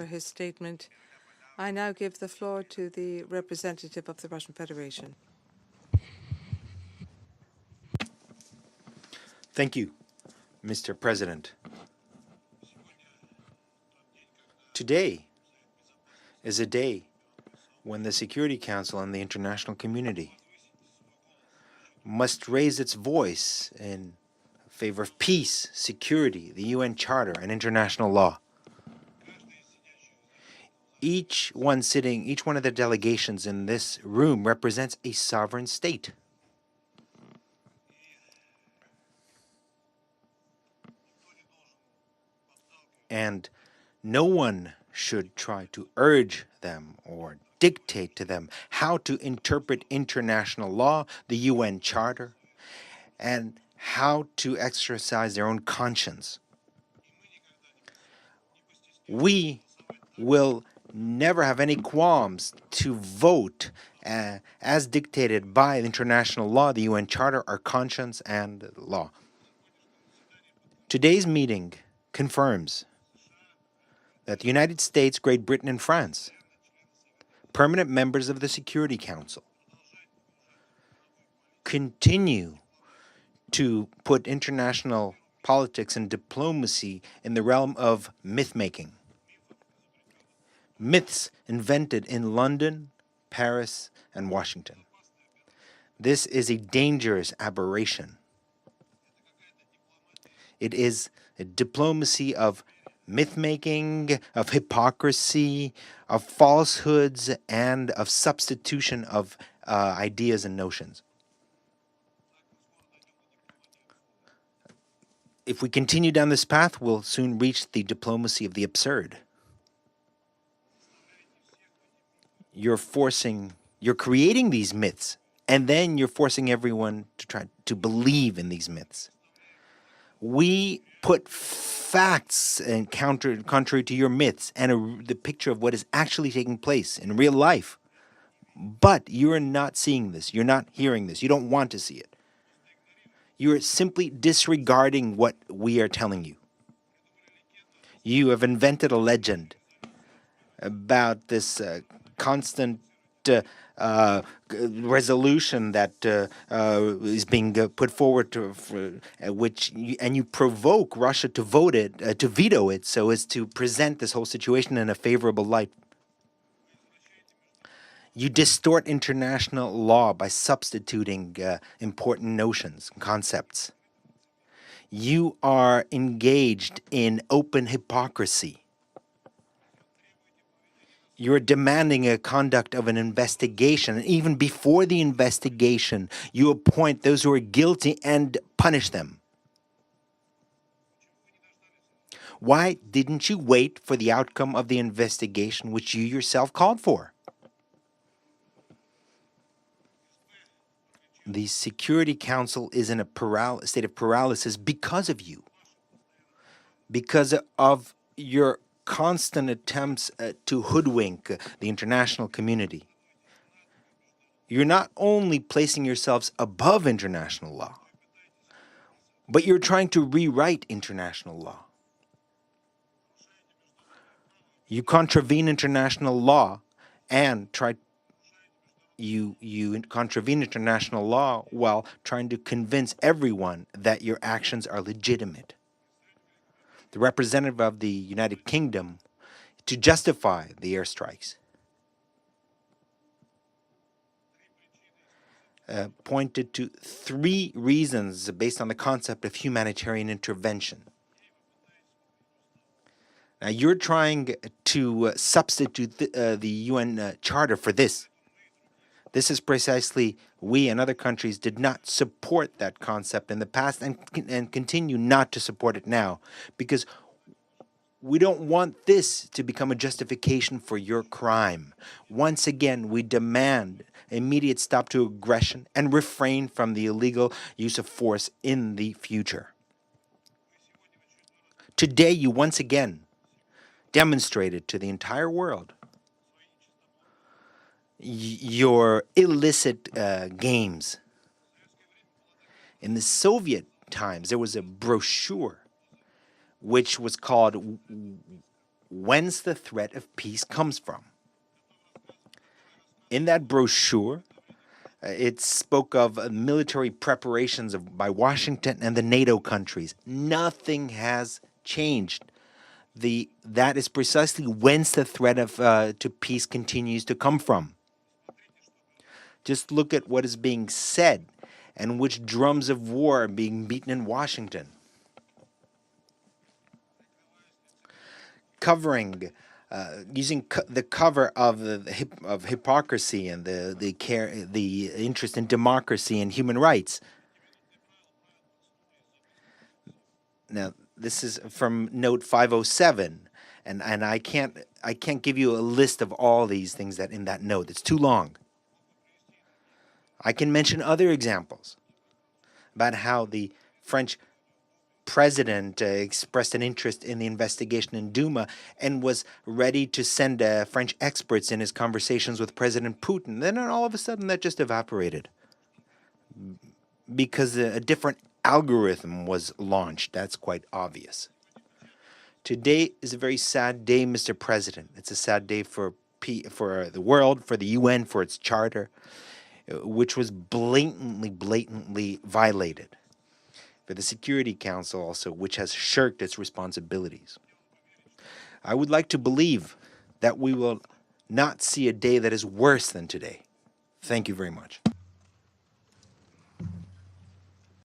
for his statement. I now give the floor to the representative of the Russian Federation. Thank you, Mr. President. Today is a day when the Security Council and the international community must raise its voice in favor of peace, security, the UN Charter, and international law. Each one of the delegations in this room represents a sovereign state. And no one should try to urge them or dictate to them how to interpret international law, the UN Charter, and how to exercise their own conscience. We will never have any qualms to vote as dictated by international law, the UN Charter, our conscience, and law. Today's meeting confirms that the United States, Great Britain, and France, permanent members of the Security Council, continue to put international politics and diplomacy in the realm of myth-making. Myths invented in London, Paris, and Washington. This is a dangerous aberration. It is a diplomacy of myth-making, of hypocrisy, of falsehoods, and of substitution of ideas and notions. If we continue down this path, we'll soon reach the diplomacy of the absurd. You're creating these myths, and then you're forcing everyone to try to believe in these myths. We put facts and contrary to your myths and the picture of what is actually taking place in real life. But you're not seeing this. You're not hearing this. You don't want to see it. You're simply disregarding what we are telling you. You have invented a legend about this constant resolution that is being put forward and you provoke Russia to veto it, so as to present this whole situation in a favorable light. You distort international law by substituting important notions, concepts. You are engaged in open hypocrisy. You're demanding a conduct of an investigation, and even before the investigation, you appoint those who are guilty and punish them. Why didn't you wait for the outcome of the investigation which you yourself called for? The Security Council is in a state of paralysis because of you, because of your constant attempts to hoodwink the international community. You're not only placing yourselves above international law, but you're trying to rewrite international law. You contravene international law and you contravene international law while trying to convince everyone that your actions are legitimate. The representative of the United Kingdom to justify the airstrikes pointed to 3 reasons based on the concept of humanitarian intervention. Now, you're trying to substitute the UN Charter for this. This is precisely, we and other countries did not support that concept in the past and continue not to support it now, because we don't want this to become a justification for your crime. Once again, we demand immediate stop to aggression and refrain from the illegal use of force in the future. Today, you once again demonstrated to the entire world your illicit games. In the Soviet times, there was a brochure which was called whence the threat of peace comes from. In that brochure, it spoke of military preparations by Washington and the NATO countries. Nothing has changed. That is precisely whence the threat of to peace continues to come from. Just look at what is being said and which drums of war are being beaten in Washington. Covering, using the cover of of hypocrisy and the interest in democracy and human rights. Now, this is from note 507, and I can't give you a list of all these things that in that note. It's too long. I can mention other examples about how the French president expressed an interest in the investigation in Duma and was ready to send French experts in his conversations with President Putin. Then all of a sudden that just evaporated because a different algorithm was launched. That's quite obvious. Today is a very sad day, Mr. President. It's a sad day for the world, for the UN, for its charter, which was blatantly violated. For the Security Council also, which has shirked its responsibilities. I would like to believe that we will not see a day that is worse than today. Thank you very much.